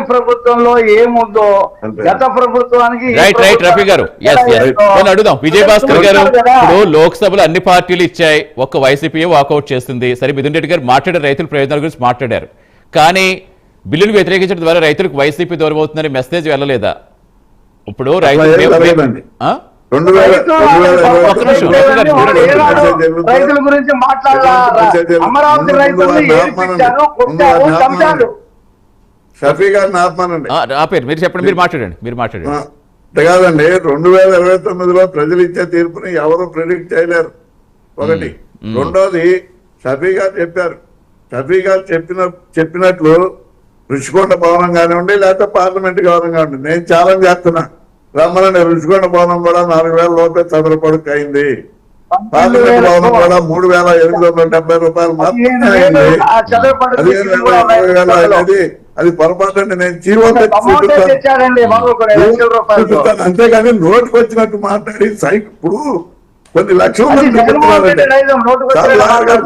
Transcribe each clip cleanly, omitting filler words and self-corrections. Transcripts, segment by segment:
ప్రభుత్వంలో ఏముందో గత ప్రభుత్వానికి రైట్ రఫీ గారు అడుగుదాం. విజయభాస్కర్ గారు, ఇప్పుడు లోక్సభలో అన్ని పార్టీలు ఇచ్చాయి, ఒక్క వైసీపీ వాకౌట్ చేస్తుంది. సరే, మిథున్ రెడ్డి గారు మాట్లాడారు, రైతుల ప్రయోజనాల గురించి మాట్లాడారు. కానీ బిల్లును వ్యతిరేకించడం ద్వారా రైతులకు వైసీపీ దూరం అవుతుందని మెసేజ్ వెళ్ళలేదా? ఇప్పుడు రైతుల గురించి మాట్లాడారు. అమరావతి షఫీ గారిని ఆత్మానండి. ఆపేరు, మీరు చెప్పండి, మీరు మాట్లాడండి. అంతే కాదండి, 2029లో ప్రజలు ఇచ్చే తీర్పుని ఎవరు ప్రిడిక్ట్ చేయలేరు. ఒకటి. రెండోది, షఫీ గారు చెప్పారు. షఫీ గారు చెప్పినట్లు రుషికొండ భవనం కానివ్వండి, లేకపోతే పార్లమెంట్ భవనం కానివ్వండి, నేను ఛాలెంజ్ చేస్తున్నా, రమ్మనండి. రుషికొండ భవనం కూడా 4,000 లోపే చదరపడుకు అయింది. పార్లమెంట్ భవనం కూడా 3,870 రూపాయలు మాత్రమే అయింది. 15,000 అనేది అది పొరపాటు అండి. నేను చూపిస్తాను, అంతేగాని నోటుకు వచ్చినట్టు మాట్లాడి ఇప్పుడు కొన్ని లక్షల మంది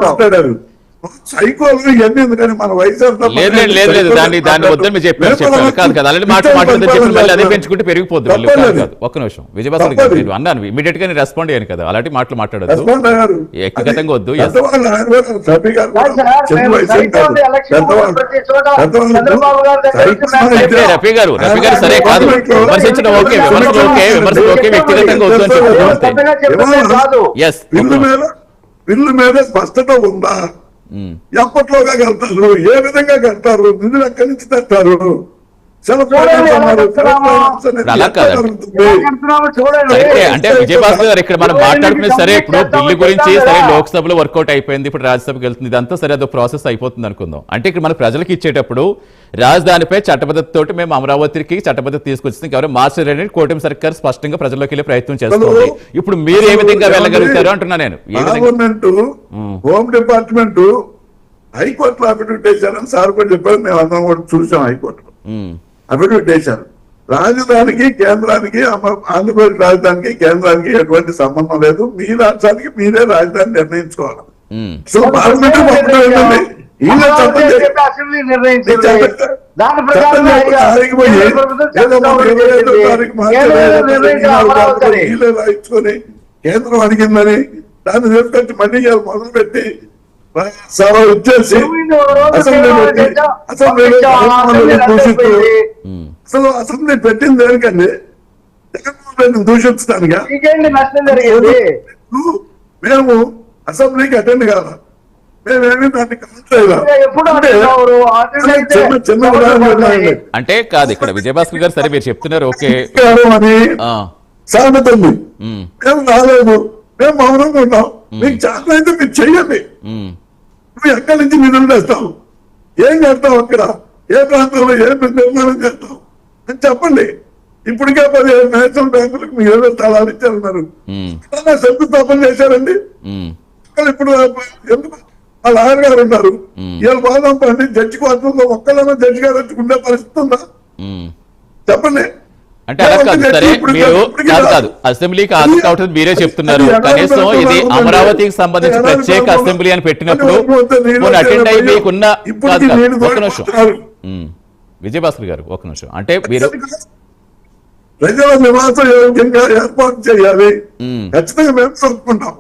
మాట్లాడారు. సైకోలు ఇవన్నీ ఎందుకని మన వయసు అదే పెంచుకుంటే పెరిగిపోతుంది. ఒక్క నిమిషం విజయభాస్కర్ గారు అన్నాను, ఇమీడియట్ గా రెస్పాండ్ అయ్యాను కదా, అలాంటి మాటలు మాట్లాడద్దు, వ్యక్తిగతంగా వద్దు. రఫీ గారు సరే కాదు, విమర్శించడం ఓకే, విమర్శలు ఓకే, వ్యక్తిగతంగా వద్దు అని చెప్పారు. బిల్లు మీద స్పష్టత ఉందా? ఎప్పట్లోగా కడతారు, ఏ విధంగా కడతారు, నిధులు ఎక్కడి నుంచి తెస్తారు? అంటే విజయభాస్కర్ గారు, ఇక్కడ మనం మాట్లాడుకునేది సరే, ఇప్పుడు బిల్లు గురించి సరే లోక్సభలో వర్కౌట్ అయిపోయింది, ఇప్పుడు రాజ్యసభకి వెళ్తుంది, ఇదంతా సరే అదో ప్రాసెస్ అయిపోతుంది అనుకుందాం. అంటే ఇక్కడ మన ప్రజలకు ఇచ్చేటప్పుడు రాజధానిపై చట్టబద్ధతతో మేము అమరావతికి చట్టబద్ధత తీసుకొచ్చింది కేవలం మార్చలేని కూటమి సర్కార్ స్పష్టంగా ప్రజల్లోకి వెళ్ళే ప్రయత్నం చేస్తుంది. ఇప్పుడు మీరు ఏ విధంగా వెళ్ళగలుగుతారు అంటున్నా నేను. గవర్నమెంట్, హోమ్ డిపార్ట్మెంట్ హైకోర్టులో అఫిడవిట్ వేశారని సార్ కూడా చెప్పారు, మేము అందరం కూడా చూసాం. హైకోర్టులో అఫిడవిట్ వేశారు. రాజధానికి కేంద్రానికి, ఆంధ్రప్రదేశ్ రాజధానికి కేంద్రానికి ఎటువంటి సంబంధం లేదు, మీ రాష్ట్రానికి మీరే రాజధాని నిర్ణయించుకోవాలి. సో పార్లమెంట్ రాయించుకొని కేంద్రం అడిగిందని దాన్ని తీసుకొచ్చి మళ్ళీ మొదలు పెట్టి సభ వచ్చేసి దూషిస్తూ, అసలు అసెంబ్లీ పెట్టింది దేనికండి? జగన్మోహన్ రెడ్డిని దూషించడానికా? మేము అసెంబ్లీకి అటెండ్ కాదా? మేమేమి దాన్ని అంటే కాదు. ఇక్కడ విజయభాస్కర్ గారు సరే మీరు చెప్తున్నారు ఓకే అని సామెత ఉంది. మేము రాలేదు, మేము మౌనంగా ఉన్నాం. మీకు చాలా అయితే మీరు చెయ్యండి. నువ్వు ఎక్కడి నుంచి నిధులు తెస్తావు, ఏం చేస్తావు, అక్కడ ఏ ప్రాంతంలో ఏం నిర్మాణం చేస్తావు అని చెప్పండి. ఇప్పటికే 15 నేషనల్ బ్యాంకులకు మీరు ఏదో స్థలాలు ఇచ్చారన్నారు, శంకుస్థాపన చేశారండి. ఇప్పుడు ఎందుకు వాళ్ళ ఆయన గారు ఉన్నారు, వీళ్ళు బాధం పండి జడ్జి క్వార్టర్లో ఒక్కళ్ళైనా జడ్జి గారు వచ్చుకుంటే పరిస్థితి ఉందా? చెప్పండి. అంటే అలా కాదు సరే, మీరు కాదు అసెంబ్లీకి హాజరు కావట్లేదు మీరే చెప్తున్నారు. కనీసం ఇది అమరావతికి సంబంధించి ప్రత్యేక అసెంబ్లీ అని పెట్టినప్పుడు అటెండ్ అయ్యి మీకున్న ఒక్క నిమిషం విజయభాస్కర్ గారు ఒక్క నిమిషం. అంటే మీరు ప్రజల నివాసం యోగ్యంగా ఏర్పాటు చేయాలి, ఖచ్చితంగా మేము చెప్పుకుంటాం.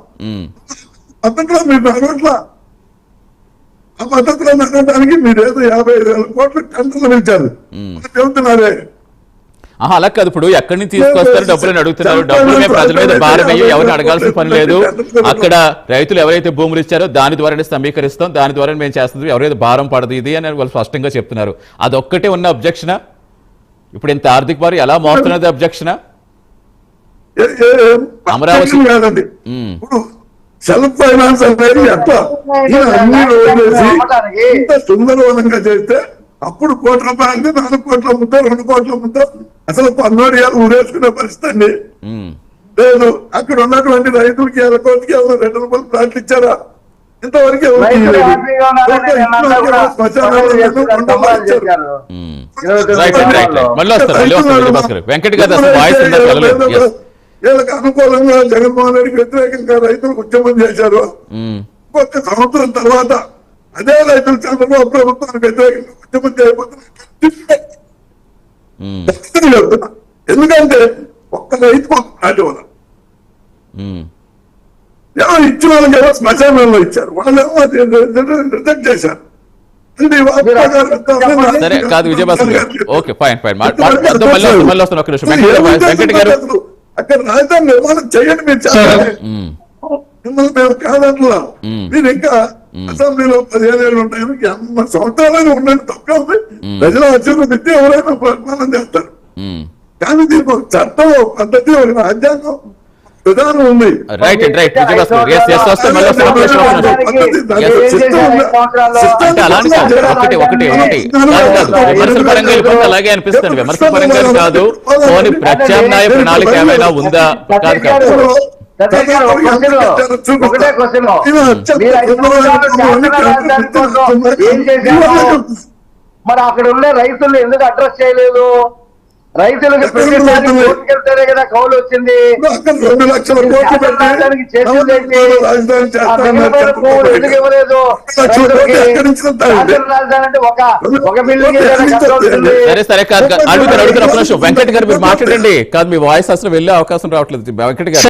పద్ధతిలో మీరు నడవట్లా, ఆ పద్ధతిలో నడవడానికి మీరు ఏదో 55,000 కోట్ల టెండర్లు పిలిచారు చెబుతున్నారే. అలా కాదు, ఇప్పుడు ఎక్కడి నుంచి తీసుకొస్తారు డబ్బులని అడుగుతున్నారు. డబ్బులు మేము ప్రజల మీద భారం అయ్యి ఎవరిని అడగాల్సిన పని లేదు. అక్కడ రైతులు ఎవరైతే భూములు ఇచ్చారో దాని ద్వారానే సమీకరిస్తాం, దాని ద్వారా మేము చేస్తుంది, ఎవరైతే భారం పడదు ఇది అని వాళ్ళు స్పష్టంగా చెప్తున్నారు. అదొక్కటే ఉన్న అబ్జెక్షనా? ఇప్పుడు ఇంత ఆర్థిక భారం ఎలా మోస్తున్నది అబ్జెక్షనా? అమరావతి సెల్ఫ్ ఫైనాన్స్ అనేది ఎట్లా ఇంత సుందరవనంగా చేస్తే అప్పుడు 1 కోటి రూపాయలు 4 కోట్ల ముద్ద 2 కోట్ల ముద్ద అసలు పన్నోడి ఊరేసుకునే పరిస్థితి అండి లేదు. అక్కడ ఉన్నటువంటి రైతులకి 1 కోటికి 2 రూపాయలు ప్లాట్లు ఇచ్చారా? ఇంతవరకు వీళ్ళకి అనుకూలంగా జగన్మోహన్ రెడ్డికి వ్యతిరేకంగా రైతులకు ఉద్యమం చేశారు. 1 సంవత్సరం తర్వాత అదే రైతులు చంద్రబాబు ప్రభుత్వానికి వ్యతిరేకంగా ఉద్యమం చేయబోతున్నారు. ఖచ్చితంగా చెప్తున్నా. ఎందుకంటే ఒక్క రైతు ఒక ప్లాట్ ఇవ్వాలి. ఏమో ఇచ్చిన వాళ్ళకి ఏమో శ్మశానంలో ఇచ్చారు, వాళ్ళు ఏమో రిజెక్ట్ చేశారు. సరే కాదు విజయభాస్కర్ గారు, ఓకే ఫైన్ ఫైన్ మళ్ళీ వస్తున్న ఒక నిమిషం వెంకట్ గారు. అక్కడ రాజధాని నిర్మాణం చేయండి, మీరు చేయాలి. మిమ్మల్ని మేము కాదంటున్నాం. మీరు ఇంకా అసెంబ్లీలో 15 ఏళ్ళు ఉంటాయి, 80 సంవత్సరాలు ఉండండి, తప్పే ఉంది. ప్రజల ఆచరణ పెట్టి ఎవరైనా ప్రమాణం చేస్తారు. కానీ దీనికి ఒక చట్టం, ఒక పద్ధతి, ఒక రాజ్యాంగం విధానం ఉంది. రైట్ రైట్ విజయభాస్కర్ అంటే అలానే కాదు, ఒకటి విమర్శల పరంగా వెళ్ళిపోతే అలాగే అనిపిస్తుంది. విమర్శల పరంగా కాదు, పోనీ ప్రత్యామ్నాయ ప్రణాళిక ఏమైనా ఉందా? కాదు కాదు ఒకటే క్వశ్చన్, మరి అక్కడ ఉండే రైతులు ఎందుకు అడ్రస్ చేయలేదు? రైతులకు ప్రతిసారి కోర్టుకెళ్తేనే కదా కౌలు వచ్చింది. 2 లక్షల కోట్లు పెట్టి ఎందుకు ఇవ్వలేదు? రాజధాని అంటే ఒక బిల్డింగ్ సరే సరే కాదు అడుగుతారు ఒక నిమిషం వెంకట్ గారు మీరు మాట్లాడండి. కాదు మీ వాయిస్ అసలు వెళ్ళే అవకాశం రావట్లేదు వెంకట్ గారు.